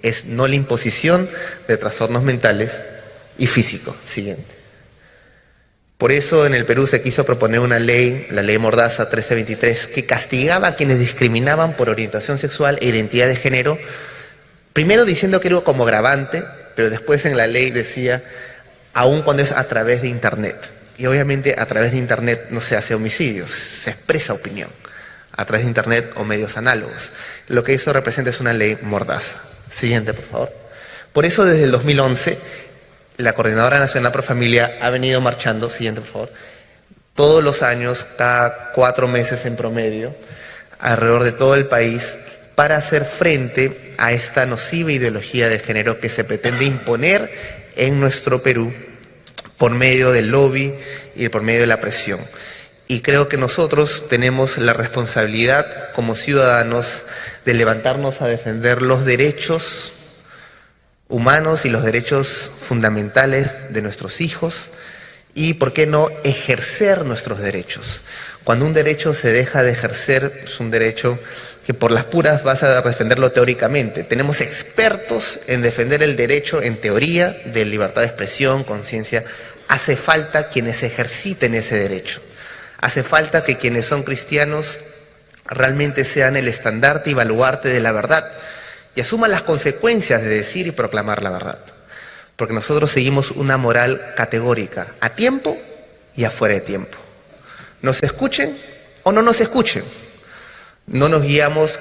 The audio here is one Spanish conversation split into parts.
es no la imposición de trastornos mentales y físicos. Siguiente. Por eso en el Perú se quiso proponer una ley, la ley Mordaza 1323, que castigaba a quienes discriminaban por orientación sexual e identidad de género, primero diciendo que era como agravante, pero después en la ley decía, aun cuando es a través de Internet. Y obviamente a través de Internet no se hace homicidios, se expresa opinión, a través de Internet o medios análogos. Lo que eso representa es una ley Mordaza. Siguiente, por favor. Por eso desde el 2011, la Coordinadora Nacional Pro Familia ha venido marchando, siguiente por favor, todos los años, cada 4 meses en promedio, alrededor de todo el país, para hacer frente a esta nociva ideología de género que se pretende imponer en nuestro Perú por medio del lobby y por medio de la presión. Y creo que nosotros tenemos la responsabilidad como ciudadanos de levantarnos a defender los derechos humanos y los derechos fundamentales de nuestros hijos y, ¿por qué no?, ejercer nuestros derechos. Cuando un derecho se deja de ejercer, es un derecho que por las puras vas a defenderlo teóricamente. Tenemos expertos en defender el derecho en teoría de libertad de expresión, conciencia. Hace falta quienes ejerciten ese derecho. Hace falta que quienes son cristianos realmente sean el estandarte y baluarte de la verdad y asuman las consecuencias de decir y proclamar la verdad. Porque nosotros seguimos una moral categórica, a tiempo y afuera de tiempo. Nos escuchen o no nos escuchen. No nos guiamos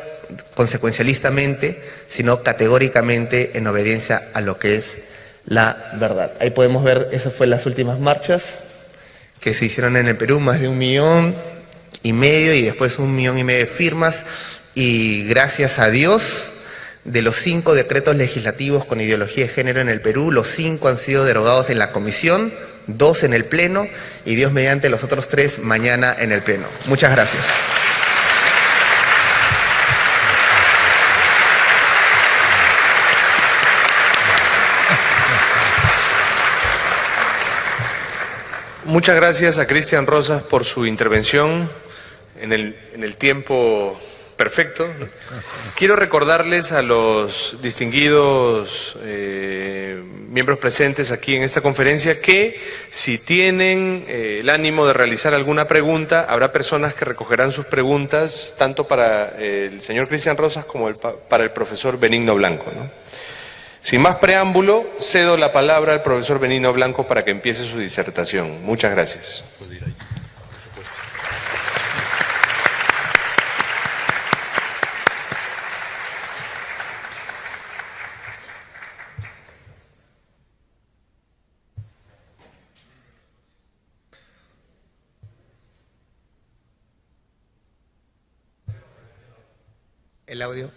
consecuencialistamente, sino categóricamente en obediencia a lo que es la verdad. Ahí podemos ver, esas fueron las últimas marchas que se hicieron en el Perú, más de 1,5 millones y después 1,5 millones de firmas, y gracias a Dios, de los 5 decretos legislativos con ideología de género en el Perú, los 5 han sido derogados en la comisión, 2 en el pleno, y Dios mediante los otros 3 mañana en el pleno. Muchas gracias. Muchas gracias a Cristian Rosas por su intervención en el tiempo perfecto. Quiero recordarles a los distinguidos miembros presentes aquí en esta conferencia que si tienen el ánimo de realizar alguna pregunta, habrá personas que recogerán sus preguntas tanto para el señor Cristian Rosas como para el profesor Benigno Blanco, ¿no? Sin más preámbulo, cedo la palabra al profesor Benigno Blanco para que empiece su disertación. Muchas gracias. El audio.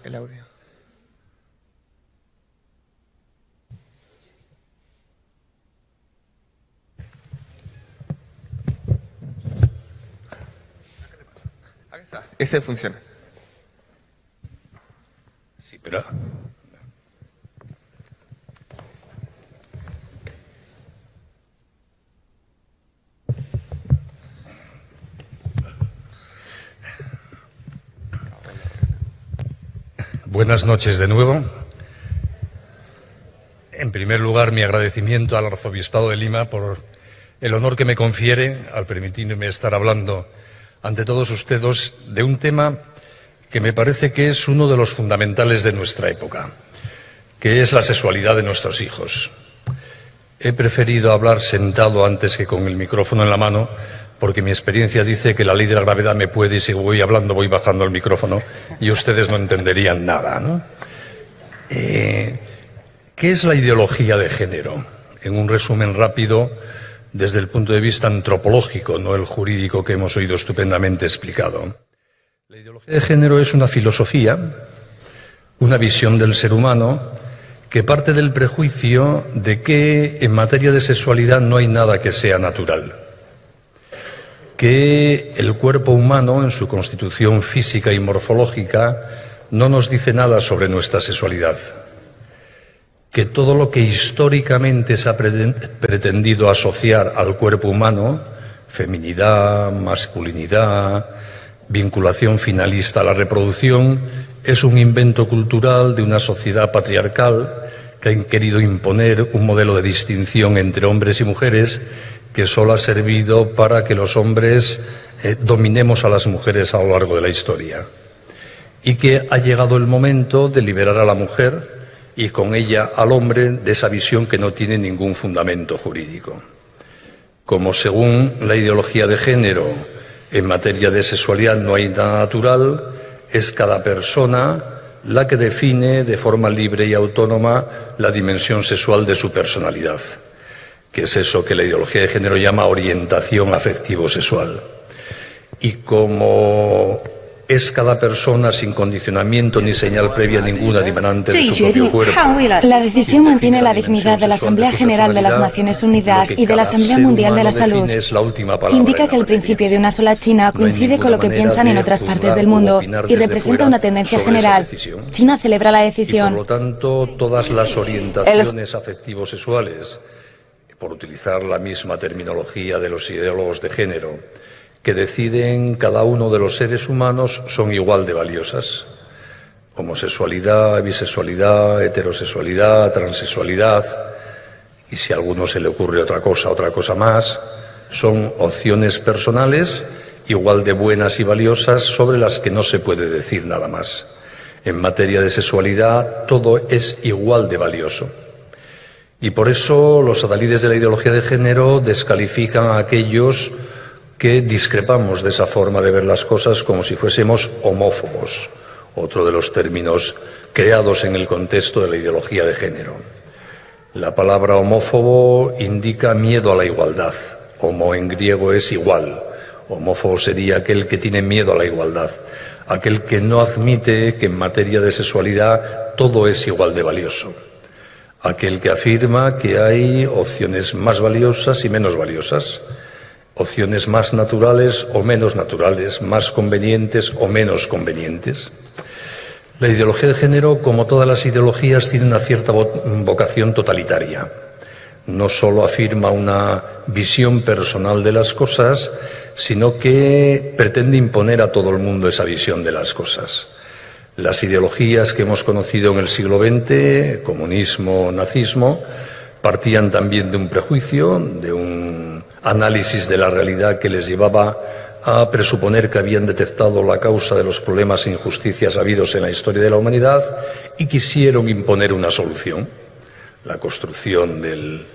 Ese funciona. Sí, pero... Buenas noches de nuevo. En primer lugar, mi agradecimiento al Arzobispado de Lima por el honor que me confiere al permitirme estar hablando ante todos ustedes de un tema que me parece que es uno de los fundamentales de nuestra época, que es la sexualidad de nuestros hijos. He preferido hablar sentado antes que con el micrófono en la mano, porque mi experiencia dice que la ley de la gravedad me puede, y si voy hablando voy bajando el micrófono y ustedes no entenderían nada, ¿no? ¿Qué es la ideología de género? En un resumen rápido, desde el punto de vista antropológico, no el jurídico que hemos oído estupendamente explicado. La ideología de género es una filosofía, una visión del ser humano que parte del prejuicio de que en materia de sexualidad no hay nada que sea natural, que el cuerpo humano en su constitución física y morfológica no nos dice nada sobre nuestra sexualidad, que todo lo que históricamente se ha pretendido asociar al cuerpo humano, feminidad, masculinidad, vinculación finalista a la reproducción, es un invento cultural de una sociedad patriarcal que han querido imponer un modelo de distinción entre hombres y mujeres que solo ha servido para que los hombres dominemos a las mujeres a lo largo de la historia. Y que ha llegado el momento de liberar a la mujer y con ella al hombre de esa visión que no tiene ningún fundamento jurídico. Como según la ideología de género en materia de sexualidad no hay nada natural, es cada persona la que define de forma libre y autónoma la dimensión sexual de su personalidad, que es eso que la ideología de género llama orientación afectivo-sexual. Y como es cada persona sin condicionamiento ni señal previa ninguna dimanante de su propio cuerpo. La decisión mantiene la dignidad de la Asamblea General de las Naciones Unidas y de la Asamblea Mundial de la Salud. Indica que el principio de una sola China coincide con lo que piensan en otras partes del mundo y representa una tendencia general. China celebra la decisión. Por lo tanto, todas las orientaciones afectivo-sexuales, por utilizar la misma terminología de los ideólogos de género, que deciden cada uno de los seres humanos son igual de valiosas. Homosexualidad, bisexualidad, heterosexualidad, transexualidad, y si a alguno se le ocurre otra cosa más, son opciones personales igual de buenas y valiosas sobre las que no se puede decir nada más. En materia de sexualidad todo es igual de valioso. Y por eso los adalides de la ideología de género descalifican a aquellos que discrepamos de esa forma de ver las cosas como si fuésemos homófobos, otro de los términos creados en el contexto de la ideología de género. La palabra homófobo indica miedo a la igualdad. Homo en griego es igual. Homófobo sería aquel que tiene miedo a la igualdad, aquel que no admite que en materia de sexualidad todo es igual de valioso, aquel que afirma que hay opciones más valiosas y menos valiosas, opciones más naturales o menos naturales, más convenientes o menos convenientes. La ideología de género, como todas las ideologías, tiene una cierta vocación totalitaria. No solo afirma una visión personal de las cosas, sino que pretende imponer a todo el mundo esa visión de las cosas. Las ideologías que hemos conocido en el siglo XX, comunismo, nazismo, partían también de un prejuicio, de un análisis de la realidad que les llevaba a presuponer que habían detectado la causa de los problemas e injusticias habidos en la historia de la humanidad y quisieron imponer una solución. La construcción del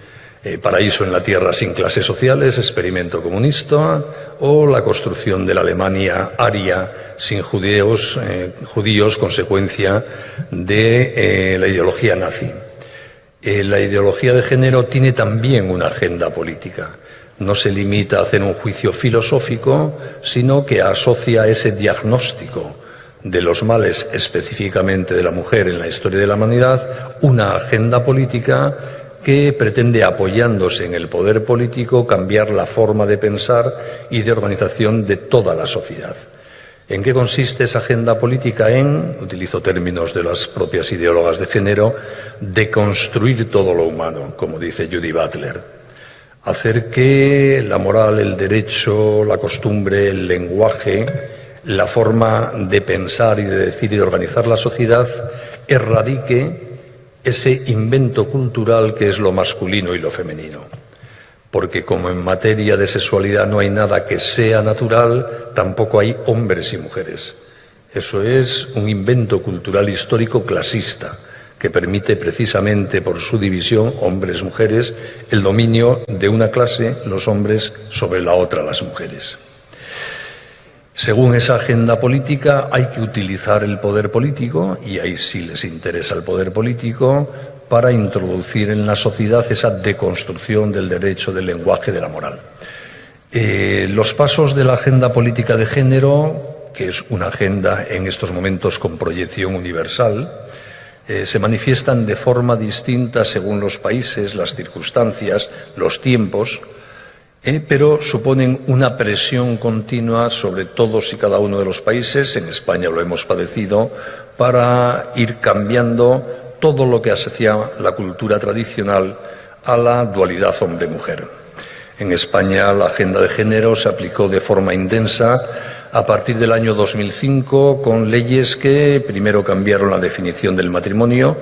paraíso en la tierra sin clases sociales, experimento comunista, o la construcción de la Alemania aria sin judíos, consecuencia de la ideología nazi. La ideología de género tiene también una agenda política. No se limita a hacer un juicio filosófico, sino que asocia ese diagnóstico de los males específicamente de la mujer en la historia de la humanidad, una agenda política que pretende, apoyándose en el poder político, cambiar la forma de pensar y de organización de toda la sociedad. ¿En qué consiste esa agenda política? Utilizo términos de las propias ideólogas de género, deconstruir todo lo humano, como dice Judy Butler. Hacer que la moral, el derecho, la costumbre, el lenguaje, la forma de pensar y de decir y de organizar la sociedad erradique ese invento cultural que es lo masculino y lo femenino. Porque como en materia de sexualidad no hay nada que sea natural, tampoco hay hombres y mujeres. Eso es un invento cultural histórico clasista, que permite precisamente por su división, hombres-mujeres, el dominio de una clase, los hombres, sobre la otra, las mujeres. Según esa agenda política hay que utilizar el poder político, y ahí sí les interesa el poder político, para introducir en la sociedad esa deconstrucción del derecho, del lenguaje, de la moral. Los pasos de la agenda política de género, que es una agenda en estos momentos con proyección universal, se manifiestan de forma distinta según los países, las circunstancias, los tiempos, pero suponen una presión continua sobre todos y cada uno de los países. En España lo hemos padecido, para ir cambiando todo lo que asocia la cultura tradicional a la dualidad hombre-mujer. En España la agenda de género se aplicó de forma intensa a partir del año 2005 con leyes que primero cambiaron la definición del matrimonio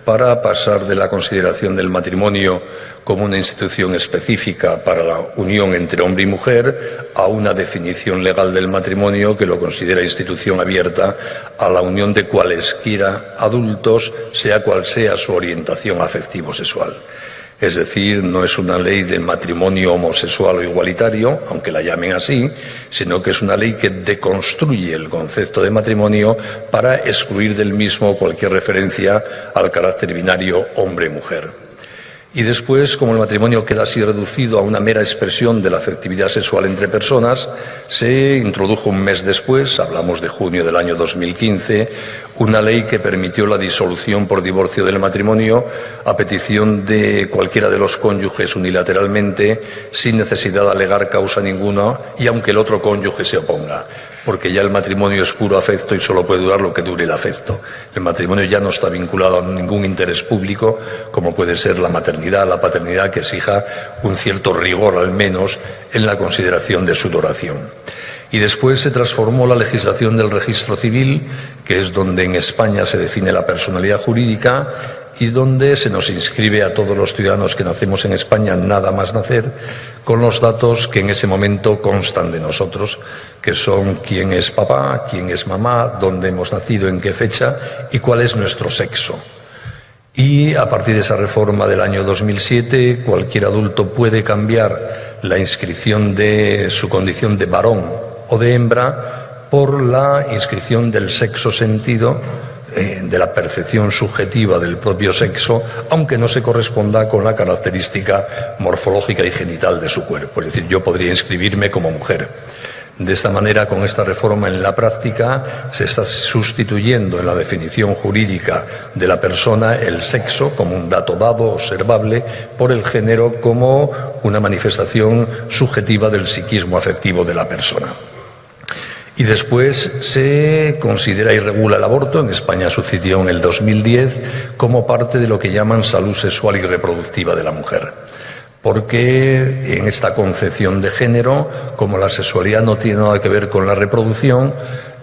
para pasar de la consideración del matrimonio como una institución específica para la unión entre hombre y mujer a una definición legal del matrimonio que lo considera institución abierta a la unión de cualesquiera adultos, sea cual sea su orientación afectivo-sexual. Es decir, no es una ley de matrimonio homosexual o igualitario, aunque la llamen así, sino que es una ley que deconstruye el concepto de matrimonio para excluir del mismo cualquier referencia al carácter binario hombre-mujer. Y después, como el matrimonio queda así reducido a una mera expresión de la afectividad sexual entre personas, se introdujo un mes después, hablamos de junio del año 2015, una ley que permitió la disolución por divorcio del matrimonio a petición de cualquiera de los cónyuges unilateralmente, sin necesidad de alegar causa ninguna y aunque el otro cónyuge se oponga, porque ya el matrimonio es puro afecto y solo puede durar lo que dure el afecto. El matrimonio ya no está vinculado a ningún interés público, como puede ser la maternidad, la paternidad, que exija un cierto rigor al menos en la consideración de su duración. Y después se transformó la legislación del registro civil, que es donde en España se define la personalidad jurídica y donde se nos inscribe a todos los ciudadanos que nacemos en España, nada más nacer, con los datos que en ese momento constan de nosotros, que son quién es papá, quién es mamá, dónde hemos nacido, en qué fecha y cuál es nuestro sexo. Y a partir de esa reforma del año 2007, cualquier adulto puede cambiar la inscripción de su condición de varón o de hembra por la inscripción del sexo sentido, de la percepción subjetiva del propio sexo, aunque no se corresponda con la característica morfológica y genital de su cuerpo. Es decir, yo podría inscribirme como mujer. De esta manera, con esta reforma en la práctica, se está sustituyendo en la definición jurídica de la persona el sexo como un dato dado, observable, por el género como una manifestación subjetiva del psiquismo afectivo de la persona. Y después se considera y regula el aborto. En España sucedió en el 2010 como parte de lo que llaman salud sexual y reproductiva de la mujer. Porque en esta concepción de género, como la sexualidad no tiene nada que ver con la reproducción,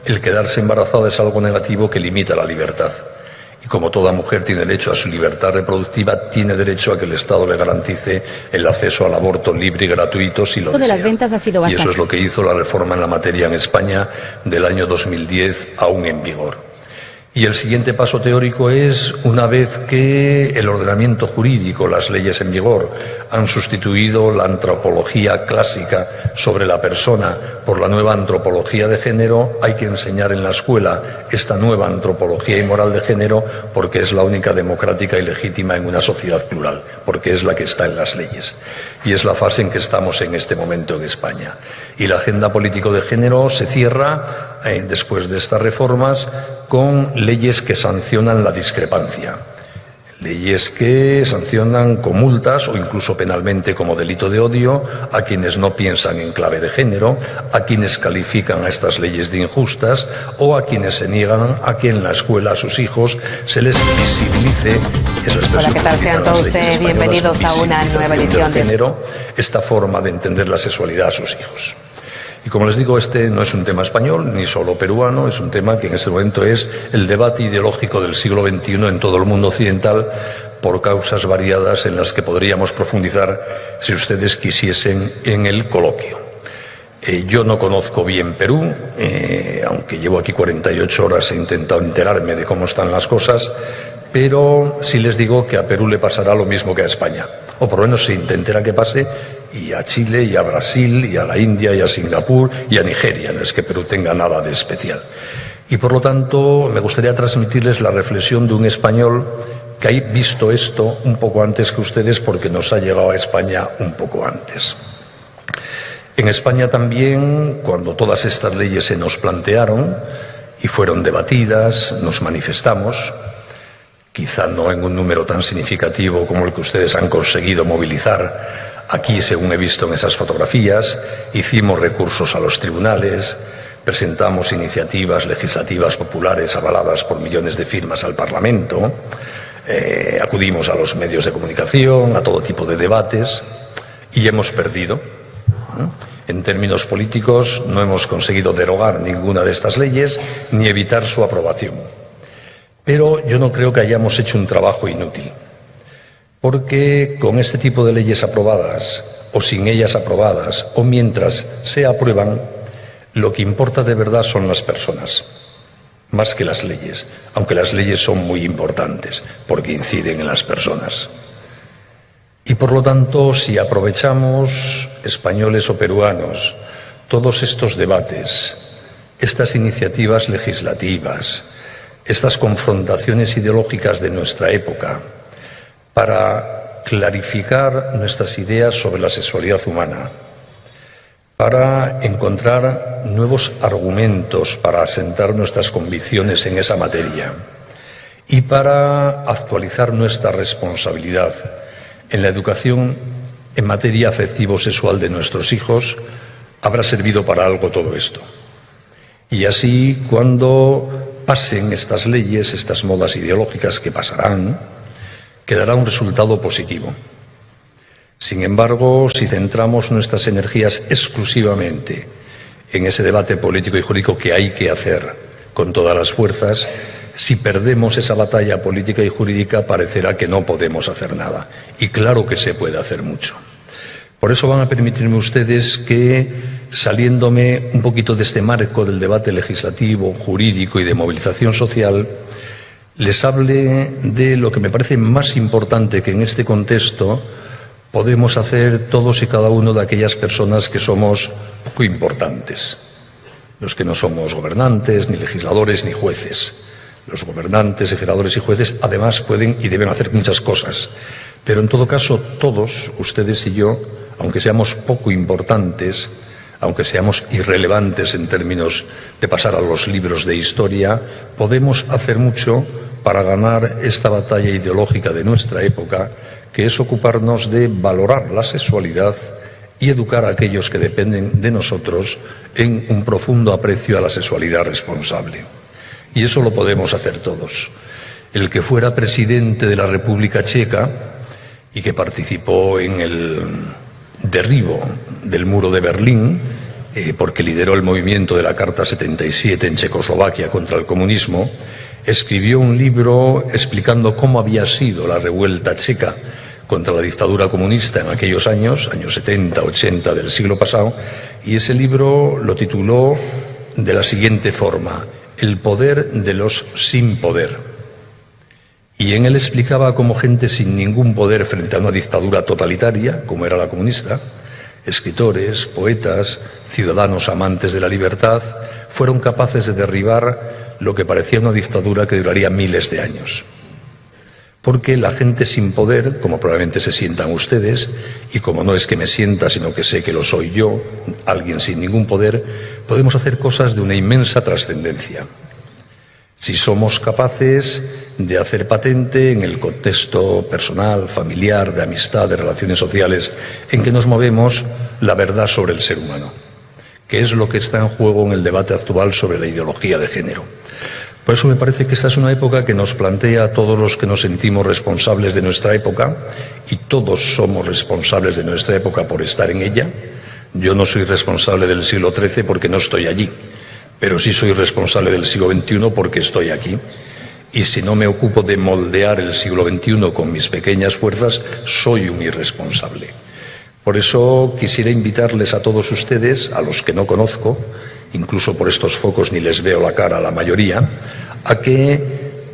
el quedarse embarazada es algo negativo que limita la libertad. Y como toda mujer tiene derecho a su libertad reproductiva, tiene derecho a que el Estado le garantice el acceso al aborto libre y gratuito si lo desea. Las ventas ha sido bastante. Y eso es lo que hizo la reforma en la materia en España del año 2010 aún en vigor. Y el siguiente paso teórico es, una vez que el ordenamiento jurídico, las leyes en vigor, han sustituido la antropología clásica sobre la persona por la nueva antropología de género, hay que enseñar en la escuela esta nueva antropología y moral de género porque es la única democrática y legítima en una sociedad plural, porque es la que está en las leyes. Y es la fase en que estamos en este momento en España. Y la agenda político de género se cierra después de estas reformas con leyes que sancionan la discrepancia, leyes que sancionan con multas o incluso penalmente como delito de odio a quienes no piensan en clave de género, a quienes califican a estas leyes de injustas o a quienes se niegan a que en la escuela a sus hijos se les visibilice. Hola, ¿qué tal? Sean todos ustedes bienvenidos a una nueva edición de género, esta forma de entender la sexualidad a sus hijos. Y como les digo, este no es un tema español, ni solo peruano, es un tema que en este momento es el debate ideológico del siglo XXI en todo el mundo occidental, por causas variadas en las que podríamos profundizar si ustedes quisiesen en el coloquio. Yo no conozco bien Perú, aunque llevo aquí 48 horas he intentado enterarme de cómo están las cosas, pero sí les digo que a Perú le pasará lo mismo que a España, o por lo menos se intentará que pase, y a Chile, y a Brasil, y a la India, y a Singapur, y a Nigeria. No es que Perú tenga nada de especial. Y por lo tanto, me gustaría transmitirles la reflexión de un español que ha visto esto un poco antes que ustedes, porque nos ha llegado a España un poco antes. En España también, cuando todas estas leyes se nos plantearon y fueron debatidas, nos manifestamos, quizá no en un número tan significativo como el que ustedes han conseguido movilizar. Aquí, según he visto en esas fotografías, hicimos recursos a los tribunales, presentamos iniciativas legislativas populares avaladas por millones de firmas al Parlamento, acudimos a los medios de comunicación, a todo tipo de debates, y hemos perdido. En términos políticos, no hemos conseguido derogar ninguna de estas leyes ni evitar su aprobación. Pero yo no creo que hayamos hecho un trabajo inútil, porque con este tipo de leyes aprobadas o sin ellas aprobadas o mientras se aprueban, lo que importa de verdad son las personas, más que las leyes, aunque las leyes son muy importantes porque inciden en las personas. Y por lo tanto, si aprovechamos, españoles o peruanos, todos estos debates, estas iniciativas legislativas, estas confrontaciones ideológicas de nuestra época, para clarificar nuestras ideas sobre la sexualidad humana, para encontrar nuevos argumentos para asentar nuestras convicciones en esa materia y para actualizar nuestra responsabilidad en la educación en materia afectivo-sexual de nuestros hijos, habrá servido para algo todo esto. Y así, cuando pasen estas leyes, estas modas ideológicas que pasarán, quedará un resultado positivo. Sin embargo, si centramos nuestras energías exclusivamente en ese debate político y jurídico que hay que hacer con todas las fuerzas, si perdemos esa batalla política y jurídica, parecerá que no podemos hacer nada. Y claro que se puede hacer mucho. Por eso van a permitirme ustedes que, saliéndome un poquito de este marco del debate legislativo, jurídico y de movilización social, les hable de lo que me parece más importante que en este contexto podemos hacer todos y cada uno de aquellas personas que somos poco importantes, los que no somos gobernantes, ni legisladores, ni jueces. Los gobernantes, legisladores y jueces, además, pueden y deben hacer muchas cosas. Pero, en todo caso, todos, ustedes y yo, aunque seamos poco importantes, aunque seamos irrelevantes en términos de pasar a los libros de historia, podemos hacer mucho para ganar esta batalla ideológica de nuestra época, que es ocuparnos de valorar la sexualidad y educar a aquellos que dependen de nosotros en un profundo aprecio a la sexualidad responsable. Y eso lo podemos hacer todos. El que fuera presidente de la República Checa y que participó en el derribo del muro de Berlín, porque lideró el movimiento de la Carta 77 en Checoslovaquia contra el comunismo, escribió un libro explicando cómo había sido la revuelta checa contra la dictadura comunista en aquellos años 70, 80 del siglo pasado, y ese libro lo tituló de la siguiente forma: El poder de los sin poder. Y en él explicaba cómo gente sin ningún poder frente a una dictadura totalitaria, como era la comunista, escritores, poetas, ciudadanos amantes de la libertad, fueron capaces de derribar lo que parecía una dictadura que duraría miles de años. Porque la gente sin poder, como probablemente se sientan ustedes, y como no es que me sienta, sino que sé que lo soy yo, alguien sin ningún poder, podemos hacer cosas de una inmensa trascendencia. Si somos capaces de hacer patente en el contexto personal, familiar, de amistad, de relaciones sociales en que nos movemos, la verdad sobre el ser humano, que es lo que está en juego en el debate actual sobre la ideología de género. Por eso me parece que esta es una época que nos plantea a todos los que nos sentimos responsables de nuestra época, y todos somos responsables de nuestra época por estar en ella. Yo no soy responsable del siglo XIII porque no estoy allí, pero sí soy responsable del siglo XXI porque estoy aquí. Y si no me ocupo de moldear el siglo XXI con mis pequeñas fuerzas, soy un irresponsable. Por eso quisiera invitarles a todos ustedes, a los que no conozco, incluso por estos focos ni les veo la cara a la mayoría, a que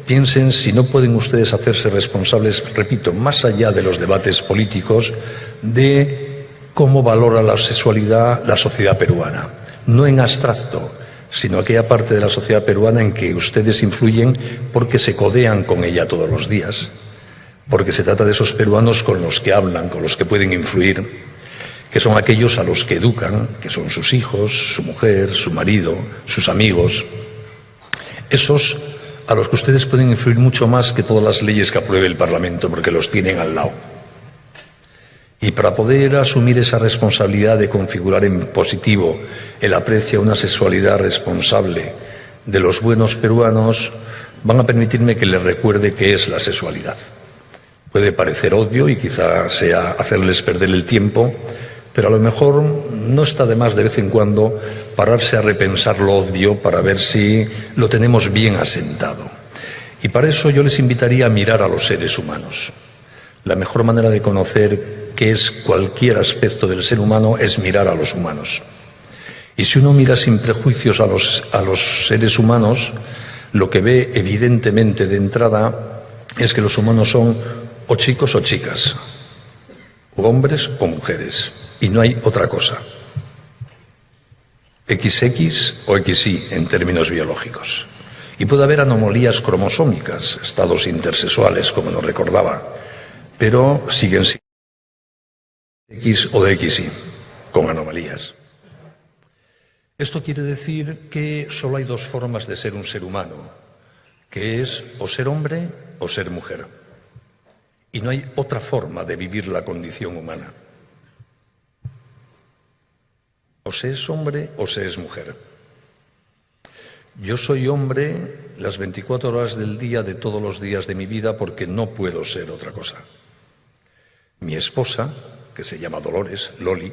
piensen si no pueden ustedes hacerse responsables, repito, más allá de los debates políticos, de cómo valora la sexualidad la sociedad peruana. No en abstracto, sino aquella parte de la sociedad peruana en que ustedes influyen porque se codean con ella todos los días, porque se trata de esos peruanos con los que hablan, con los que pueden influir, que son aquellos a los que educan, que son sus hijos, su mujer, su marido, sus amigos, esos a los que ustedes pueden influir mucho más que todas las leyes que apruebe el Parlamento, porque los tienen al lado. Y para poder asumir esa responsabilidad de configurar en positivo el aprecio a una sexualidad responsable de los buenos peruanos, van a permitirme que les recuerde qué es la sexualidad. Puede parecer obvio y quizá sea hacerles perder el tiempo, pero a lo mejor no está de más de vez en cuando pararse a repensar lo obvio para ver si lo tenemos bien asentado. Y para eso yo les invitaría a mirar a los seres humanos. La mejor manera de conocer qué es cualquier aspecto del ser humano es mirar a los humanos. Y si uno mira sin prejuicios a los seres humanos, lo que ve evidentemente de entrada es que los humanos son o chicos o chicas, o hombres o mujeres, y no hay otra cosa. XX o XY en términos biológicos. Y puede haber anomalías cromosómicas, estados intersexuales, como nos recordaba, pero siguen siendo X o de XY, con anomalías. Esto quiere decir que solo hay dos formas de ser un ser humano, que es o ser hombre o ser mujer. Y no hay otra forma de vivir la condición humana. O se es hombre o se es mujer. Yo soy hombre las 24 horas del día de todos los días de mi vida porque no puedo ser otra cosa. Mi esposa, que se llama Dolores, Loli,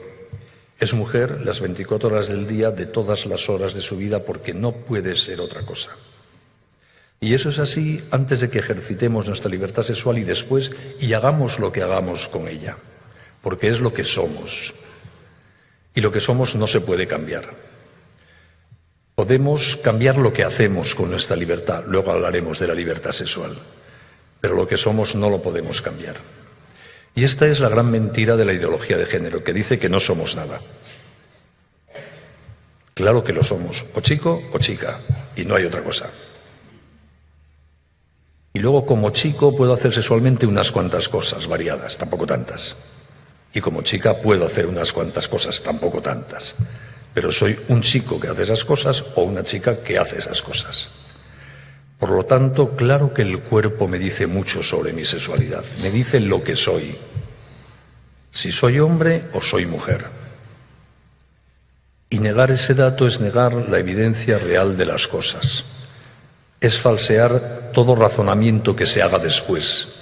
es mujer las 24 horas del día de todas las horas de su vida porque no puede ser otra cosa. Y eso es así antes de que ejercitemos nuestra libertad sexual y después y hagamos lo que hagamos con ella, porque es lo que somos. Y lo que somos no se puede cambiar. Podemos cambiar lo que hacemos con nuestra libertad, luego hablaremos de la libertad sexual, pero lo que somos no lo podemos cambiar. Y esta es la gran mentira de la ideología de género, que dice que no somos nada. Claro que lo somos, o chico o chica, y no hay otra cosa. Y luego, como chico, puedo hacer sexualmente unas cuantas cosas variadas, tampoco tantas. Y como chica puedo hacer unas cuantas cosas, tampoco tantas. Pero soy un chico que hace esas cosas o una chica que hace esas cosas. Por lo tanto, claro que el cuerpo me dice mucho sobre mi sexualidad, me dice lo que soy, si soy hombre o soy mujer. Y negar ese dato es negar la evidencia real de las cosas, es falsear todo razonamiento que se haga después,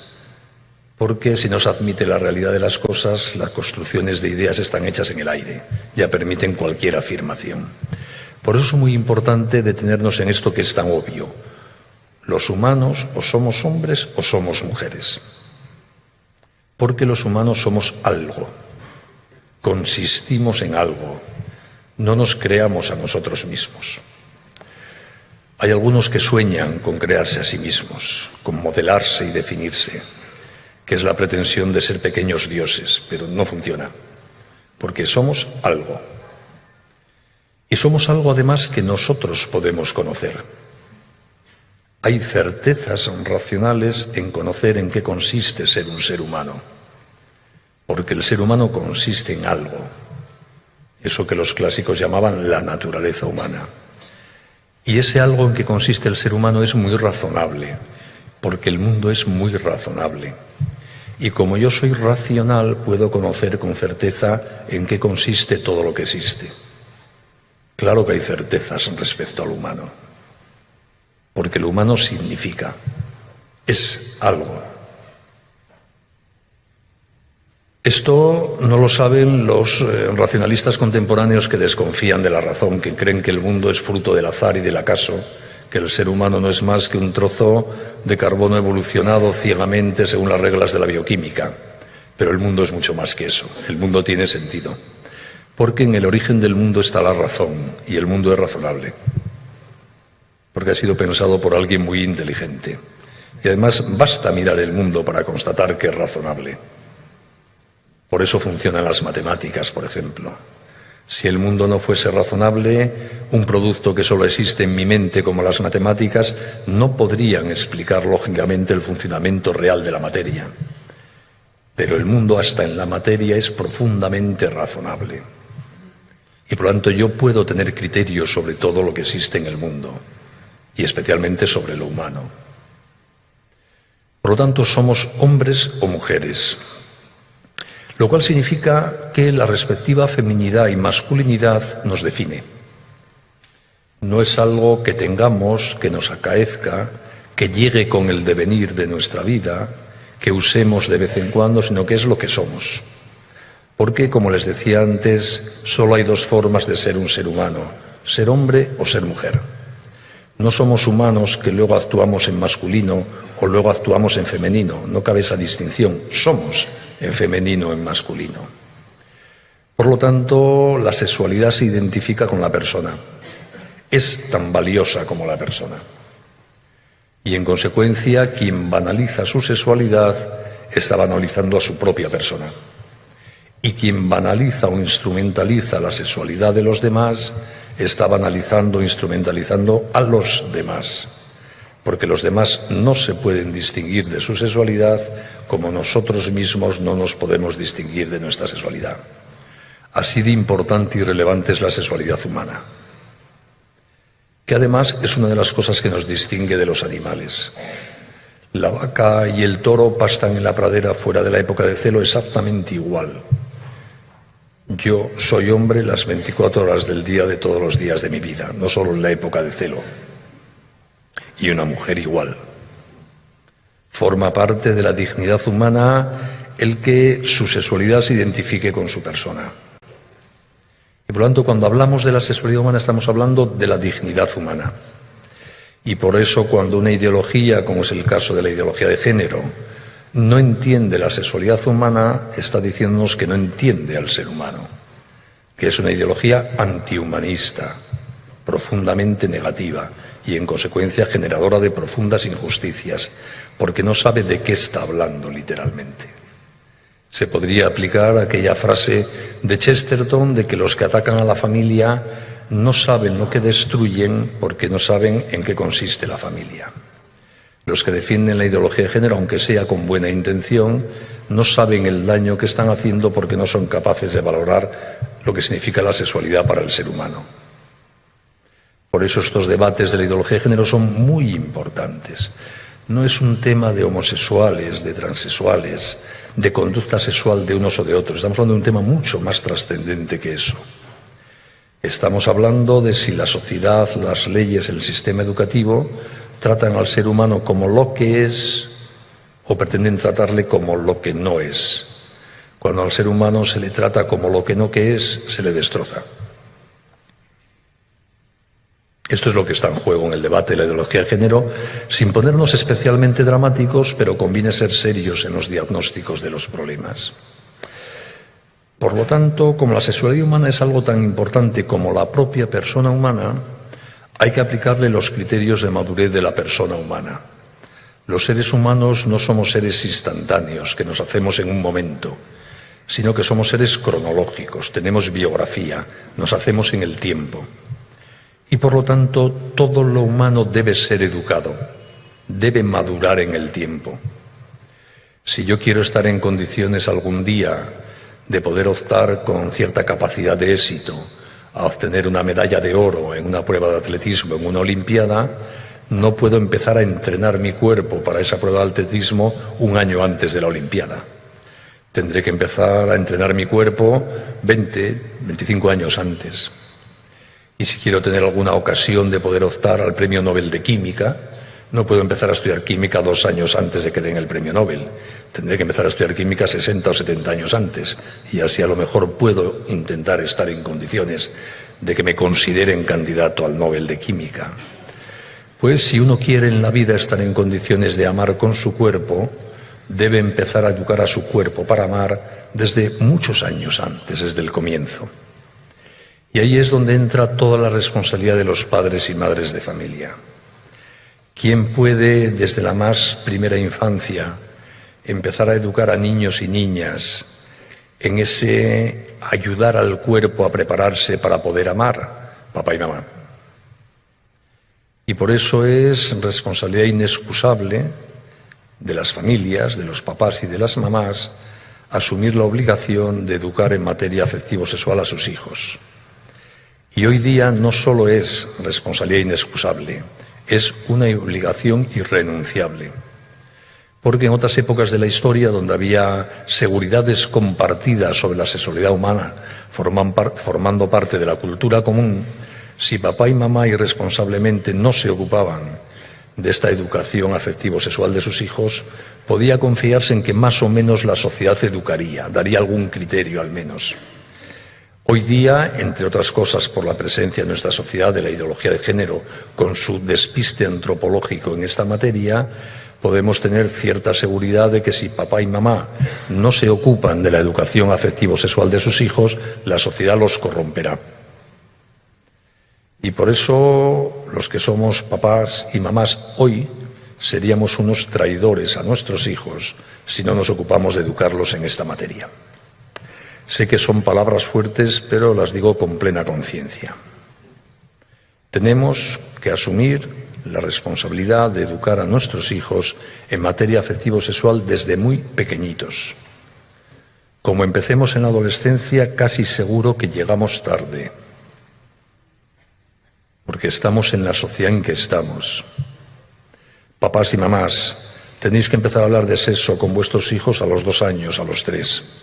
porque si no se admite la realidad de las cosas, las construcciones de ideas están hechas en el aire, ya permiten cualquier afirmación. Por eso es muy importante detenernos en esto que es tan obvio. Los humanos o somos hombres o somos mujeres. Porque los humanos somos algo, consistimos en algo, no nos creamos a nosotros mismos. Hay algunos que sueñan con crearse a sí mismos, con modelarse y definirse, que es la pretensión de ser pequeños dioses, pero no funciona, porque somos algo. Y somos algo además que nosotros podemos conocer. Hay certezas racionales en conocer en qué consiste ser un ser humano, porque el ser humano consiste en algo, eso que los clásicos llamaban la naturaleza humana. Y ese algo en que consiste el ser humano es muy razonable, porque el mundo es muy razonable. Y como yo soy racional, puedo conocer con certeza en qué consiste todo lo que existe. Claro que hay certezas respecto al humano, porque lo humano significa, es algo. Esto no lo saben los racionalistas contemporáneos que desconfían de la razón, que creen que el mundo es fruto del azar y del acaso, que el ser humano no es más que un trozo de carbono evolucionado ciegamente según las reglas de la bioquímica. Pero el mundo es mucho más que eso, el mundo tiene sentido, porque en el origen del mundo está la razón y el mundo es razonable, porque ha sido pensado por alguien muy inteligente. Y además basta mirar el mundo para constatar que es razonable. Por eso funcionan las matemáticas, por ejemplo. Si el mundo no fuese razonable, un producto que solo existe en mi mente como las matemáticas no podrían explicar lógicamente el funcionamiento real de la materia. Pero el mundo hasta en la materia es profundamente razonable. Y por lo tanto yo puedo tener criterios sobre todo lo que existe en el mundo, y especialmente sobre lo humano. Por lo tanto, somos hombres o mujeres. Lo cual significa que la respectiva feminidad y masculinidad nos define. No es algo que tengamos, que nos acaezca, que llegue con el devenir de nuestra vida, que usemos de vez en cuando, sino que es lo que somos. Porque, como les decía antes, solo hay dos formas de ser un ser humano: ser hombre o ser mujer. No somos humanos que luego actuamos en masculino o luego actuamos en femenino. No cabe esa distinción. Somos en femenino o en masculino. Por lo tanto, la sexualidad se identifica con la persona. Es tan valiosa como la persona. Y, en consecuencia, quien banaliza su sexualidad está banalizando a su propia persona. Y quien banaliza o instrumentaliza la sexualidad de los demás está banalizando o instrumentalizando a los demás. Porque los demás no se pueden distinguir de su sexualidad como nosotros mismos no nos podemos distinguir de nuestra sexualidad. Así de importante y relevante es la sexualidad humana, que además es una de las cosas que nos distingue de los animales. La vaca y el toro pastan en la pradera fuera de la época de celo exactamente igual. Yo soy hombre las 24 horas del día de todos los días de mi vida, no solo en la época de celo. Y una mujer igual. Forma parte de la dignidad humana el que su sexualidad se identifique con su persona. Y por lo tanto, cuando hablamos de la sexualidad humana, estamos hablando de la dignidad humana. Y por eso, cuando una ideología, como es el caso de la ideología de género, no entiende la sexualidad humana, está diciéndonos que no entiende al ser humano, que es una ideología antihumanista, profundamente negativa y, en consecuencia, generadora de profundas injusticias, porque no sabe de qué está hablando literalmente. Se podría aplicar aquella frase de Chesterton de que los que atacan a la familia no saben lo que destruyen porque no saben en qué consiste la familia. Los que defienden la ideología de género, aunque sea con buena intención, no saben el daño que están haciendo porque no son capaces de valorar lo que significa la sexualidad para el ser humano. Por eso estos debates de la ideología de género son muy importantes. No es un tema de homosexuales, de transexuales, de conducta sexual de unos o de otros. Estamos hablando de un tema mucho más trascendente que eso. Estamos hablando de si la sociedad, las leyes, el sistema educativo tratan al ser humano como lo que es o pretenden tratarle como lo que no es. Cuando al ser humano se le trata como lo que no que es, se le destroza. Esto es lo que está en juego en el debate de la ideología de género, sin ponernos especialmente dramáticos, pero conviene ser serios en los diagnósticos de los problemas. Por lo tanto, como la sexualidad humana es algo tan importante como la propia persona humana, hay que aplicarle los criterios de madurez de la persona humana. Los seres humanos no somos seres instantáneos, que nos hacemos en un momento, sino que somos seres cronológicos, tenemos biografía, nos hacemos en el tiempo. Y por lo tanto, todo lo humano debe ser educado, debe madurar en el tiempo. Si yo quiero estar en condiciones algún día de poder optar con cierta capacidad de éxito a obtener una medalla de oro en una prueba de atletismo, en una olimpiada, no puedo empezar a entrenar mi cuerpo para esa prueba de atletismo un año antes de la olimpiada. Tendré que empezar a entrenar mi cuerpo 20, 25 años antes. Y si quiero tener alguna ocasión de poder optar al Premio Nobel de Química, no puedo empezar a estudiar química 2 años antes de que den el Premio Nobel. Tendré que empezar a estudiar química 60 o 70 años antes. Y así a lo mejor puedo intentar estar en condiciones de que me consideren candidato al Nobel de Química. Pues si uno quiere en la vida estar en condiciones de amar con su cuerpo, debe empezar a educar a su cuerpo para amar desde muchos años antes, desde el comienzo. Y ahí es donde entra toda la responsabilidad de los padres y madres de familia. ¿Quién puede, desde la más primera infancia, empezar a educar a niños y niñas en ese ayudar al cuerpo a prepararse para poder amar? Papá y mamá. Y por eso es responsabilidad inexcusable de las familias, de los papás y de las mamás, asumir la obligación de educar en materia afectivo-sexual a sus hijos. Y hoy día no solo es responsabilidad inexcusable, es una obligación irrenunciable. Porque en otras épocas de la historia, donde había seguridades compartidas sobre la sexualidad humana, formando parte de la cultura común, si papá y mamá irresponsablemente no se ocupaban de esta educación afectivo-sexual de sus hijos, podía confiarse en que más o menos la sociedad educaría, daría algún criterio al menos. Hoy día, entre otras cosas por la presencia en nuestra sociedad de la ideología de género, con su despiste antropológico en esta materia, podemos tener cierta seguridad de que si papá y mamá no se ocupan de la educación afectivo-sexual de sus hijos, la sociedad los corromperá. Y por eso los que somos papás y mamás hoy seríamos unos traidores a nuestros hijos si no nos ocupamos de educarlos en esta materia. Sé que son palabras fuertes, pero las digo con plena conciencia. Tenemos que asumir la responsabilidad de educar a nuestros hijos en materia afectivo-sexual desde muy pequeñitos. Como empecemos en la adolescencia, casi seguro que llegamos tarde, porque estamos en la sociedad en que estamos. Papás y mamás, tenéis que empezar a hablar de sexo con vuestros hijos a los 2 años, a los 3.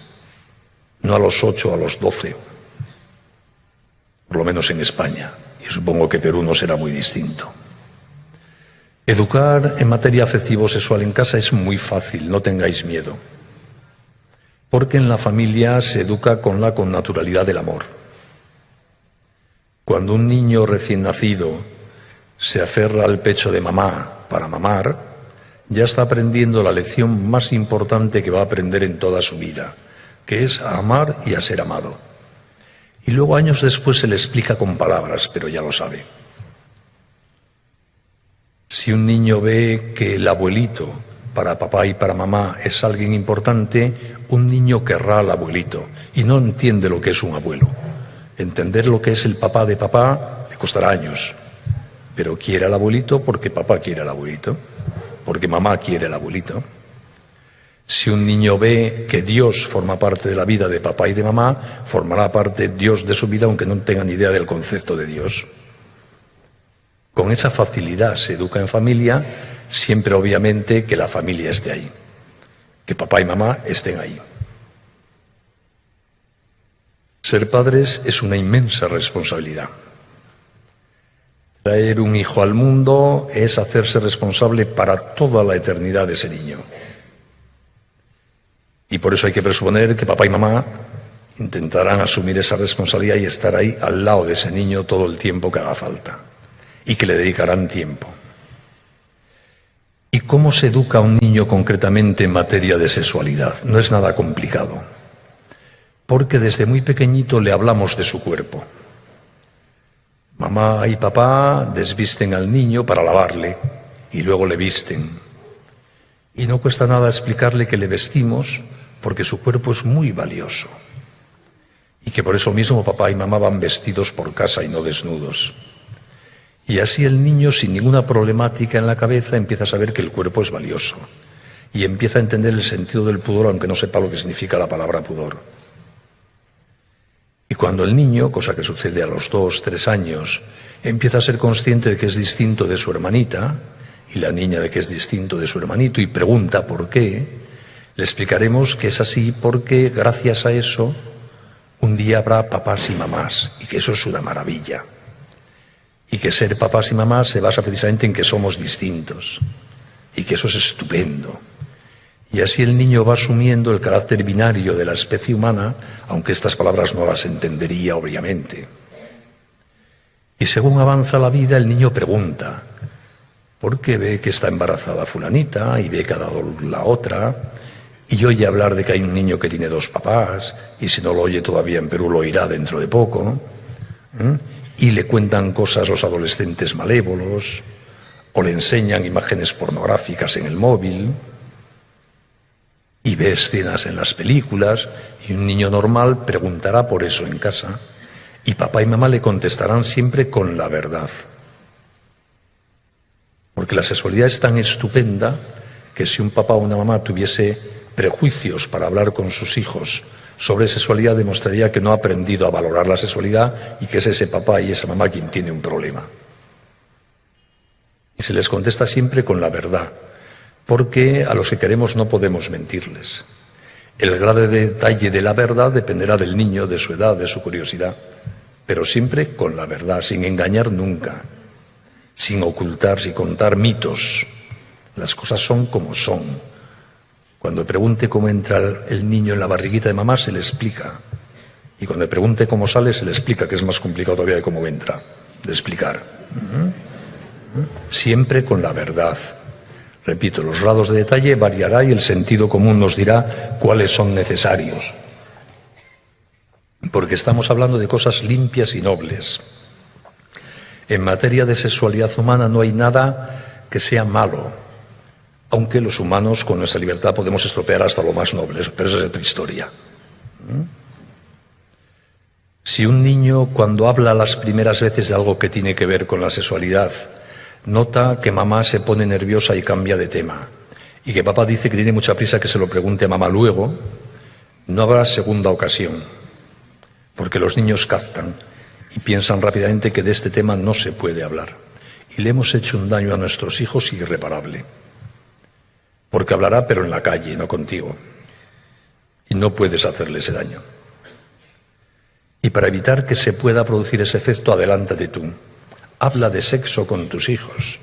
No a los 8, a los 12, por lo menos en España, y supongo que Perú no será muy distinto. Educar en materia afectivo-sexual en casa es muy fácil, no tengáis miedo, porque en la familia se educa con la connaturalidad del amor. Cuando un niño recién nacido se aferra al pecho de mamá para mamar, ya está aprendiendo la lección más importante que va a aprender en toda su vida, que es a amar y a ser amado. Y luego años después se le explica con palabras, pero ya lo sabe. Si un niño ve que el abuelito para papá y para mamá es alguien importante, un niño querrá al abuelito y no entiende lo que es un abuelo. Entender lo que es el papá de papá le costará años, pero quiere al abuelito porque papá quiere al abuelito, porque mamá quiere al abuelito. Si un niño ve que Dios forma parte de la vida de papá y de mamá, formará parte Dios de su vida aunque no tenga ni idea del concepto de Dios. Con esa facilidad se educa en familia, siempre obviamente que la familia esté ahí, que papá y mamá estén ahí. Ser padres es una inmensa responsabilidad. Traer un hijo al mundo es hacerse responsable para toda la eternidad de ese niño. Y por eso hay que presuponer que papá y mamá intentarán asumir esa responsabilidad y estar ahí al lado de ese niño todo el tiempo que haga falta. Y que le dedicarán tiempo. ¿Y cómo se educa a un niño concretamente en materia de sexualidad? No es nada complicado. Porque desde muy pequeñito le hablamos de su cuerpo. Mamá y papá desvisten al niño para lavarle y luego le visten. Y no cuesta nada explicarle que le vestimos porque su cuerpo es muy valioso. Y que por eso mismo papá y mamá van vestidos por casa y no desnudos. Y así el niño, sin ninguna problemática en la cabeza, empieza a saber que el cuerpo es valioso. Y empieza a entender el sentido del pudor, aunque no sepa lo que significa la palabra pudor. Y cuando el niño, cosa que sucede a los 2, 3 años, empieza a ser consciente de que es distinto de su hermanita, y la niña de que es distinto de su hermanito, y pregunta por qué, le explicaremos que es así porque, gracias a eso, un día habrá papás y mamás, y que eso es una maravilla. Y que ser papás y mamás se basa precisamente en que somos distintos, y que eso es estupendo. Y así el niño va asumiendo el carácter binario de la especie humana, aunque estas palabras no las entendería obviamente. Y según avanza la vida, el niño pregunta, ¿por qué ve que está embarazada fulanita y ve que ha dado la otra? Y oye hablar de que hay un niño que tiene 2 papás, y si no lo oye todavía en Perú lo oirá dentro de poco. Y le cuentan cosas los adolescentes malévolos, o le enseñan imágenes pornográficas en el móvil, y ve escenas en las películas, y un niño normal preguntará por eso en casa, y papá y mamá le contestarán siempre con la verdad. Porque la sexualidad es tan estupenda que si un papá o una mamá tuviese prejuicios para hablar con sus hijos sobre sexualidad, demostraría que no ha aprendido a valorar la sexualidad y que es ese papá y esa mamá quien tiene un problema. Y se les contesta siempre con la verdad, porque a los que queremos no podemos mentirles. El grado de detalle de la verdad dependerá del niño, de su edad, de su curiosidad, pero siempre con la verdad, sin engañar nunca, sin ocultar, sin contar mitos. Las cosas son como son, Cuando pregunte cómo entra el niño en la barriguita de mamá, se le explica. Y cuando pregunte cómo sale, se le explica, que es más complicado todavía de cómo entra, de explicar. Siempre con la verdad. Repito, los grados de detalle variará y el sentido común nos dirá cuáles son necesarios. Porque estamos hablando de cosas limpias y nobles. En materia de sexualidad humana no hay nada que sea malo, aunque los humanos con nuestra libertad podemos estropear hasta lo más noble, pero esa es otra historia. Si un niño, cuando habla las primeras veces de algo que tiene que ver con la sexualidad, nota que mamá se pone nerviosa y cambia de tema, y que papá dice que tiene mucha prisa que se lo pregunte a mamá luego, no habrá segunda ocasión, porque los niños captan y piensan rápidamente que de este tema no se puede hablar. Y le hemos hecho un daño a nuestros hijos irreparable. Porque hablará, pero en la calle, no contigo. Y no puedes hacerle ese daño. Y para evitar que se pueda producir ese efecto, adelántate tú. Habla de sexo con tus hijos,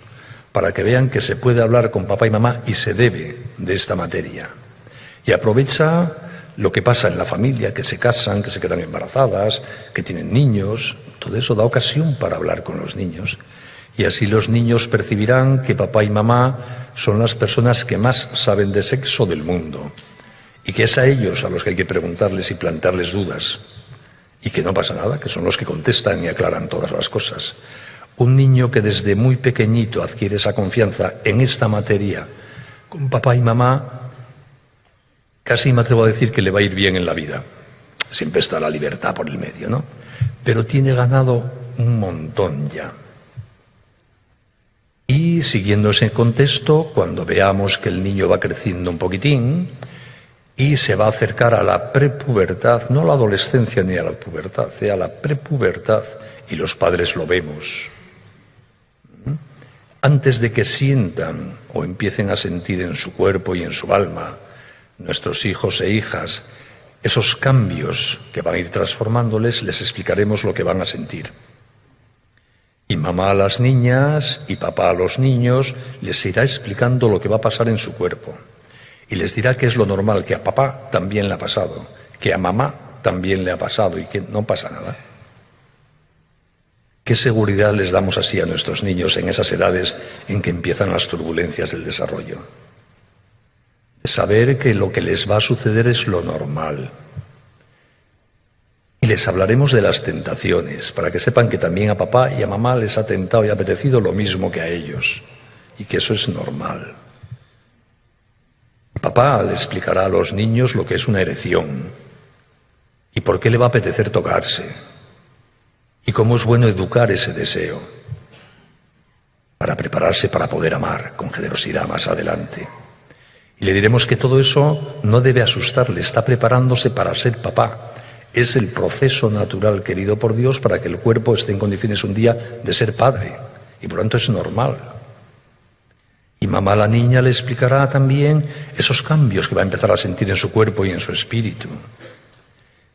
para que vean que se puede hablar con papá y mamá y se debe de esta materia. Y aprovecha lo que pasa en la familia, que se casan, que se quedan embarazadas, que tienen niños. Todo eso da ocasión para hablar con los niños. Y así los niños percibirán que papá y mamá son las personas que más saben de sexo del mundo. Y que es a ellos a los que hay que preguntarles y plantearles dudas. Y que no pasa nada, que son los que contestan y aclaran todas las cosas. Un niño que desde muy pequeñito adquiere esa confianza en esta materia con papá y mamá, casi me atrevo a decir que le va a ir bien en la vida. Siempre está la libertad por el medio, ¿no? Pero tiene ganado un montón ya. Y siguiendo ese contexto, cuando veamos que el niño va creciendo un poquitín y se va a acercar a la prepubertad, no a la adolescencia ni a la pubertad, a la prepubertad, y los padres lo vemos, antes de que sientan o empiecen a sentir en su cuerpo y en su alma, nuestros hijos e hijas, esos cambios que van a ir transformándoles, les explicaremos lo que van a sentir. Y mamá a las niñas y papá a los niños les irá explicando lo que va a pasar en su cuerpo. Y les dirá que es lo normal, que a papá también le ha pasado, que a mamá también le ha pasado y que no pasa nada. ¿Qué seguridad les damos así a nuestros niños en esas edades en que empiezan las turbulencias del desarrollo? Saber que lo que les va a suceder es lo normal. Y les hablaremos de las tentaciones, para que sepan que también a papá y a mamá les ha tentado y apetecido lo mismo que a ellos, y que eso es normal. Papá le explicará a los niños lo que es una erección, y por qué le va a apetecer tocarse, y cómo es bueno educar ese deseo, para prepararse para poder amar con generosidad más adelante. Y le diremos que todo eso no debe asustarle, está preparándose para ser papá. Es el proceso natural querido por Dios para que el cuerpo esté en condiciones un día de ser padre. Y por lo tanto es normal. Y mamá a la niña le explicará también esos cambios que va a empezar a sentir en su cuerpo y en su espíritu.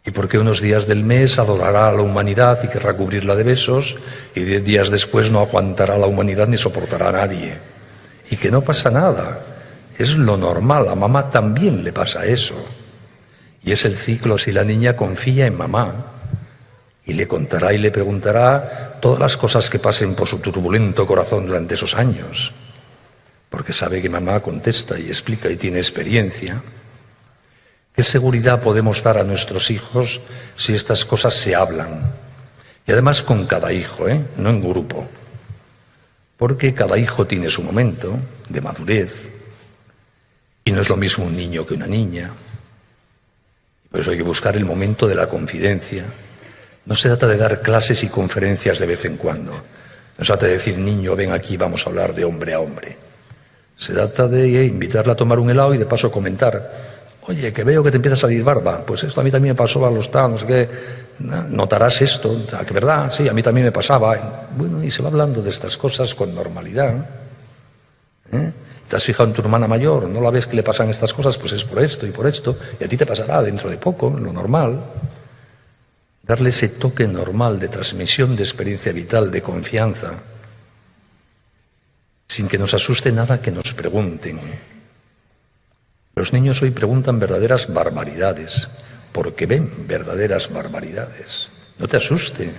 Y por qué unos días del mes adorará a la humanidad y querrá cubrirla de besos, y 10 días después no aguantará a la humanidad ni soportará a nadie. Y que no pasa nada. Es lo normal, a mamá también le pasa eso. Y es el ciclo si la niña confía en mamá y le contará y le preguntará todas las cosas que pasen por su turbulento corazón durante esos años, porque sabe que mamá contesta y explica y tiene experiencia. ¿Qué seguridad podemos dar a nuestros hijos si estas cosas se hablan? Y además con cada hijo, no en grupo, porque cada hijo tiene su momento de madurez. Y no es lo mismo un niño que una niña. Por eso hay que buscar el momento de la confidencia. No se trata de dar clases y conferencias de vez en cuando. No se trata de decir, niño, ven aquí, vamos a hablar de hombre a hombre. Se trata de invitarle a tomar un helado y de paso comentar. Oye, que veo que te empieza a salir barba. Pues esto a mí también me pasó a los no sé qué. Notarás esto, que verdad, sí, a mí también me pasaba. Bueno, y se va hablando de estas cosas con normalidad. ¿Te has fijado en tu hermana mayor? ¿No la ves que le pasan estas cosas? Pues es por esto y por esto. Y a ti te pasará dentro de poco, lo normal. Darle ese toque normal de transmisión de experiencia vital, de confianza, sin que nos asuste nada que nos pregunten. Los niños hoy preguntan verdaderas barbaridades, porque ven verdaderas barbaridades. No te asuste,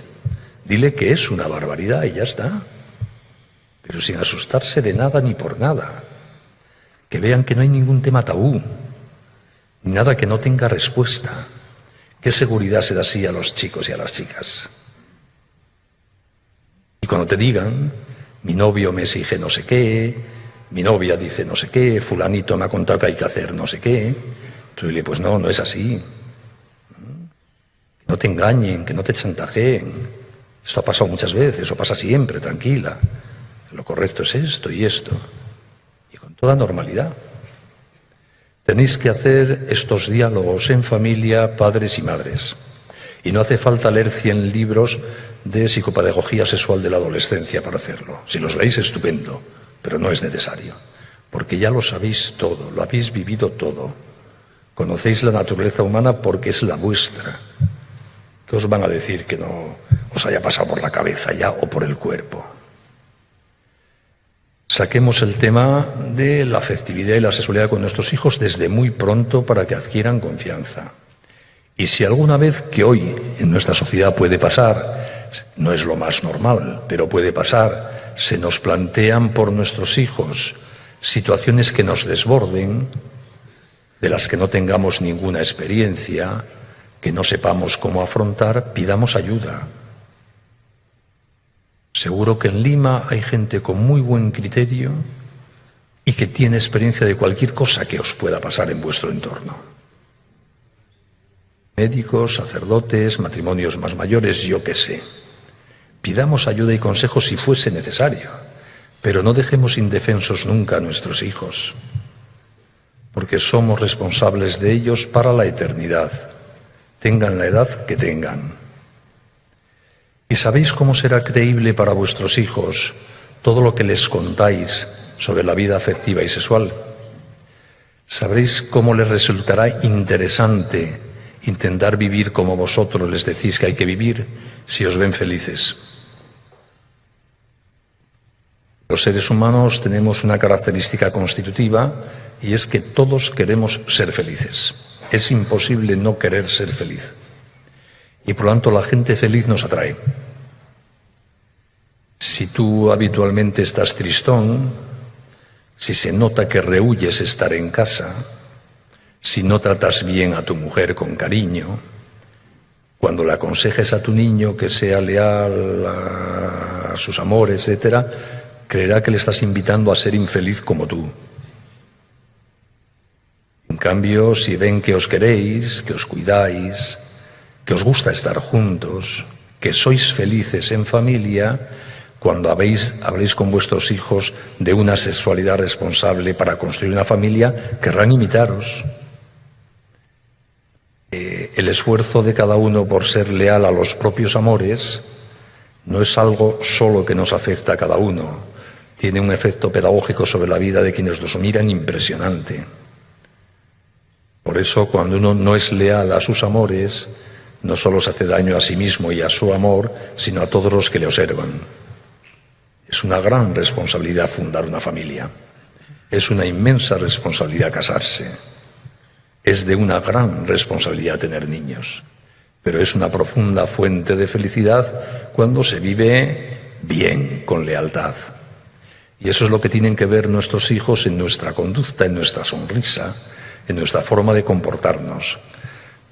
dile que es una barbaridad y ya está, pero sin asustarse de nada ni por nada. Que vean que no hay ningún tema tabú, ni nada que no tenga respuesta. ¿Qué seguridad se da así a los chicos y a las chicas? Y cuando te digan, mi novio me exige no sé qué, mi novia dice no sé qué, fulanito me ha contado que hay que hacer no sé qué, tú dile, pues no, no es así. Que no te engañen, que no te chantajeen. Esto ha pasado muchas veces, o pasa siempre, tranquila. Lo correcto es esto y esto. Y con toda normalidad. Tenéis que hacer estos diálogos en familia, padres y madres. Y no hace falta leer 100 libros de psicopedagogía sexual de la adolescencia para hacerlo. Si los leéis, estupendo, pero no es necesario. Porque ya lo sabéis todo, lo habéis vivido todo. Conocéis la naturaleza humana porque es la vuestra. ¿Qué os van a decir que no os haya pasado por la cabeza ya o por el cuerpo? Saquemos el tema de la afectividad y la sexualidad con nuestros hijos desde muy pronto para que adquieran confianza. Y si alguna vez, que hoy en nuestra sociedad puede pasar, no es lo más normal, pero puede pasar, se nos plantean por nuestros hijos situaciones que nos desborden, de las que no tengamos ninguna experiencia, que no sepamos cómo afrontar, pidamos ayuda. Seguro que en Lima hay gente con muy buen criterio y que tiene experiencia de cualquier cosa que os pueda pasar en vuestro entorno. Médicos, sacerdotes, matrimonios más mayores, yo qué sé. Pidamos ayuda y consejo si fuese necesario, pero no dejemos indefensos nunca a nuestros hijos, porque somos responsables de ellos para la eternidad, tengan la edad que tengan. ¿Y sabéis cómo será creíble para vuestros hijos todo lo que les contáis sobre la vida afectiva y sexual? ¿Sabréis cómo les resultará interesante intentar vivir como vosotros les decís que hay que vivir si os ven felices? Los seres humanos tenemos una característica constitutiva y es que todos queremos ser felices. Es imposible no querer ser feliz. Y por lo tanto la gente feliz nos atrae. Si tú habitualmente estás tristón, si se nota que rehuyes estar en casa, si no tratas bien a tu mujer con cariño, cuando le aconsejes a tu niño que sea leal a sus amores, etcétera, creerá que le estás invitando a ser infeliz como tú. En cambio, si ven que os queréis, que os cuidáis, que os gusta estar juntos, que sois felices en familia, cuando habléis con vuestros hijos de una sexualidad responsable para construir una familia, querrán imitaros. El esfuerzo de cada uno por ser leal a los propios amores no es algo solo que nos afecta a cada uno, tiene un efecto pedagógico sobre la vida de quienes los miran impresionante. Por eso, cuando uno no es leal a sus amores, no solo se hace daño a sí mismo y a su amor, sino a todos los que le observan. Es una gran responsabilidad fundar una familia. Es una inmensa responsabilidad casarse. Es de una gran responsabilidad tener niños. Pero es una profunda fuente de felicidad cuando se vive bien, con lealtad. Y eso es lo que tienen que ver nuestros hijos en nuestra conducta, en nuestra sonrisa, en nuestra forma de comportarnos.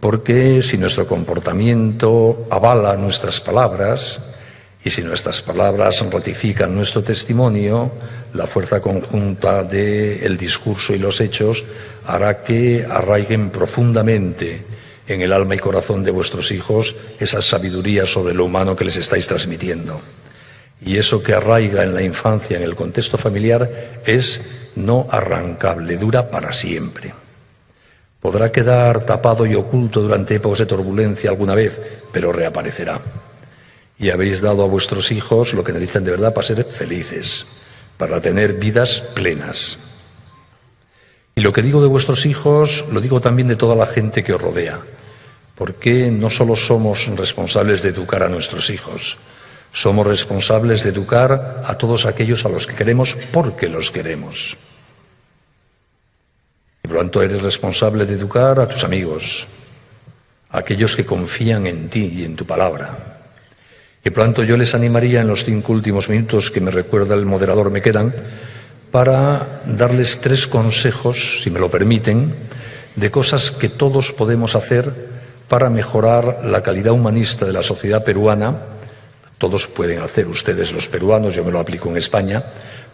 Porque si nuestro comportamiento avala nuestras palabras y si nuestras palabras ratifican nuestro testimonio, la fuerza conjunta del discurso y los hechos hará que arraiguen profundamente en el alma y corazón de vuestros hijos esa sabiduría sobre lo humano que les estáis transmitiendo. Y eso que arraiga en la infancia, en el contexto familiar, es no arrancable, dura para siempre. Podrá quedar tapado y oculto durante épocas de turbulencia alguna vez, pero reaparecerá. Y habéis dado a vuestros hijos lo que necesitan de verdad para ser felices, para tener vidas plenas. Y lo que digo de vuestros hijos, lo digo también de toda la gente que os rodea, porque no solo somos responsables de educar a nuestros hijos, somos responsables de educar a todos aquellos a los que queremos porque los queremos. Y por por lo tanto eres responsable de educar a tus amigos, a aquellos que confían en ti y en tu palabra. Y por lo tanto yo les animaría en los 5 últimos minutos que me recuerda el moderador me quedan, para darles 3 consejos, si me lo permiten, de cosas que todos podemos hacer para mejorar la calidad humanista de la sociedad peruana. Todos pueden hacer, ustedes los peruanos, yo me lo aplico en España,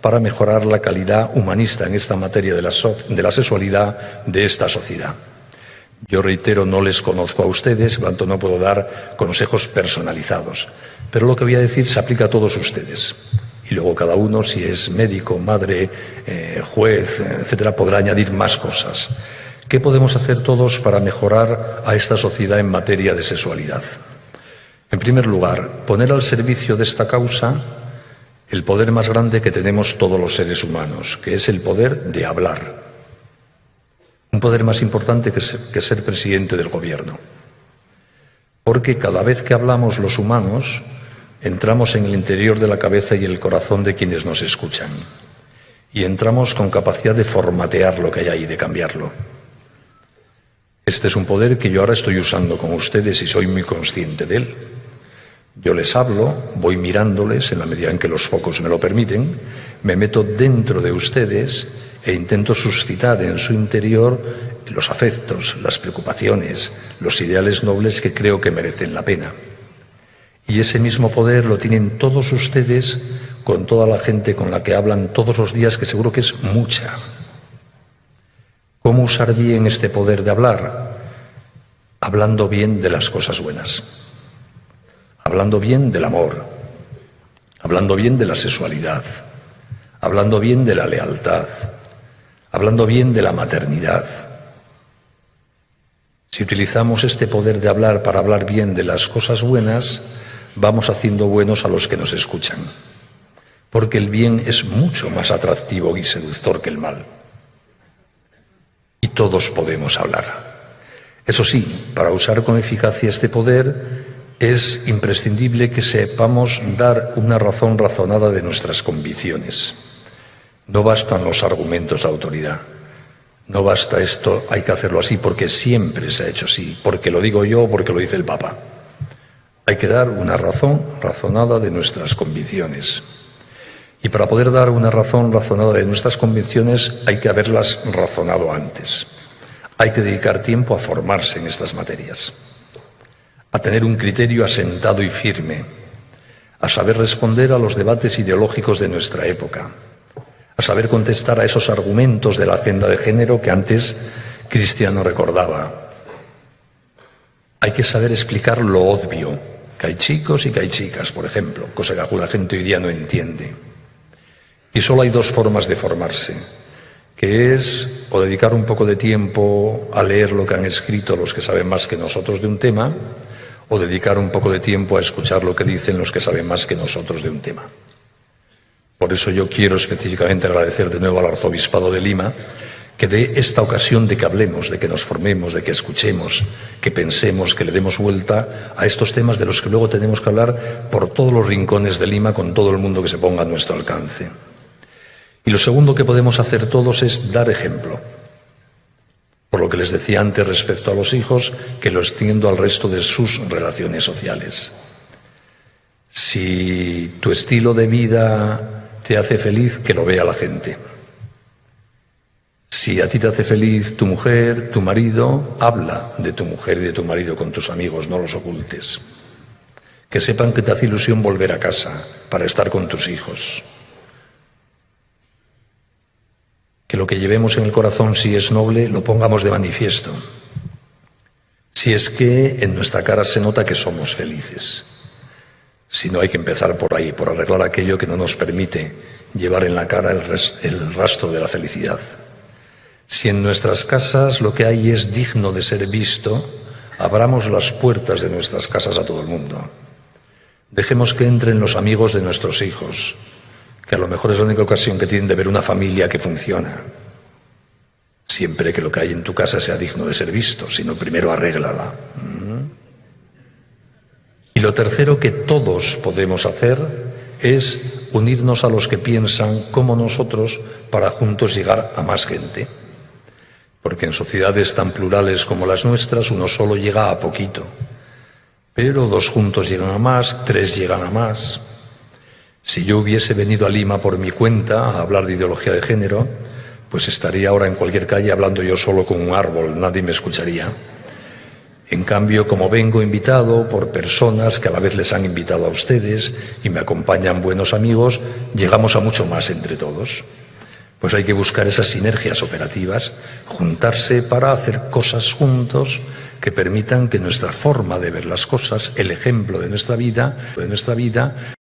para mejorar la calidad humanista en esta materia de la sexualidad de esta sociedad. Yo reitero, no les conozco a ustedes, por lo tanto no puedo dar consejos personalizados, pero lo que voy a decir se aplica a todos ustedes. Y luego cada uno, si es médico, madre, juez, etcétera, podrá añadir más cosas. ¿Qué podemos hacer todos para mejorar a esta sociedad en materia de sexualidad? En primer lugar, poner al servicio de esta causa el poder más grande que tenemos todos los seres humanos, que es el poder de hablar. Un poder más importante que ser presidente del gobierno. Porque cada vez que hablamos los humanos, entramos en el interior de la cabeza y el corazón de quienes nos escuchan. Y entramos con capacidad de formatear lo que hay ahí, de cambiarlo. Este es un poder que yo ahora estoy usando con ustedes y soy muy consciente de él. Yo les hablo, voy mirándoles en la medida en que los focos me lo permiten, me meto dentro de ustedes e intento suscitar en su interior los afectos, las preocupaciones, los ideales nobles que creo que merecen la pena. Y ese mismo poder lo tienen todos ustedes con toda la gente con la que hablan todos los días, que seguro que es mucha. ¿Cómo usar bien este poder de hablar? Hablando bien de las cosas buenas, hablando bien del amor, hablando bien de la sexualidad, hablando bien de la lealtad, hablando bien de la maternidad. Si utilizamos este poder de hablar para hablar bien de las cosas buenas, vamos haciendo buenos a los que nos escuchan, porque el bien es mucho más atractivo y seductor que el mal. Y todos podemos hablar. Eso sí, para usar con eficacia este poder es imprescindible que sepamos dar una razón razonada de nuestras convicciones. No bastan los argumentos de autoridad. No basta esto, hay que hacerlo así porque siempre se ha hecho así, porque lo digo yo o porque lo dice el Papa. Hay que dar una razón razonada de nuestras convicciones. Y para poder dar una razón razonada de nuestras convicciones hay que haberlas razonado antes. Hay que dedicar tiempo a formarse en estas materias, a tener un criterio asentado y firme, a saber responder a los debates ideológicos de nuestra época, a saber contestar a esos argumentos de la agenda de género que antes Cristiano recordaba. Hay que saber explicar lo obvio, que hay chicos y que hay chicas, por ejemplo, cosa que la gente hoy día no entiende. Y solo hay 2 formas de formarse, que es o dedicar un poco de tiempo a leer lo que han escrito los que saben más que nosotros de un tema, o dedicar un poco de tiempo a escuchar lo que dicen los que saben más que nosotros de un tema. Por eso yo quiero específicamente agradecer de nuevo al Arzobispado de Lima que dé esta ocasión de que hablemos, de que nos formemos, de que escuchemos, que pensemos, que le demos vuelta a estos temas de los que luego tenemos que hablar por todos los rincones de Lima con todo el mundo que se ponga a nuestro alcance. Y lo segundo que podemos hacer todos es dar ejemplo. Por lo que les decía antes respecto a los hijos, que lo extiendo al resto de sus relaciones sociales. Si tu estilo de vida te hace feliz, que lo vea la gente. Si a ti te hace feliz tu mujer, tu marido, habla de tu mujer y de tu marido con tus amigos, no los ocultes. Que sepan que te hace ilusión volver a casa para estar con tus hijos. Que lo que llevemos en el corazón, si es noble, lo pongamos de manifiesto. Si es que en nuestra cara se nota que somos felices. Si no, hay que empezar por ahí, por arreglar aquello que no nos permite llevar en la cara el rastro de la felicidad. Si en nuestras casas lo que hay es digno de ser visto, abramos las puertas de nuestras casas a todo el mundo. Dejemos que entren los amigos de nuestros hijos, que a lo mejor es la única ocasión que tienen de ver una familia que funciona. Siempre que lo que hay en tu casa sea digno de ser visto, sino primero arréglala. Y lo tercero que todos podemos hacer es unirnos a los que piensan como nosotros para juntos llegar a más gente. porque en sociedades tan plurales como las nuestras uno solo llega a poquito. Pero 2 juntos llegan a más, 3 llegan a más. Si yo hubiese venido a Lima por mi cuenta a hablar de ideología de género, pues estaría ahora en cualquier calle hablando yo solo con un árbol, nadie me escucharía. En cambio, como vengo invitado por personas que a la vez les han invitado a ustedes y me acompañan buenos amigos, llegamos a mucho más entre todos. Pues hay que buscar esas sinergias operativas, juntarse para hacer cosas juntos que permitan que nuestra forma de ver las cosas, el ejemplo de nuestra vida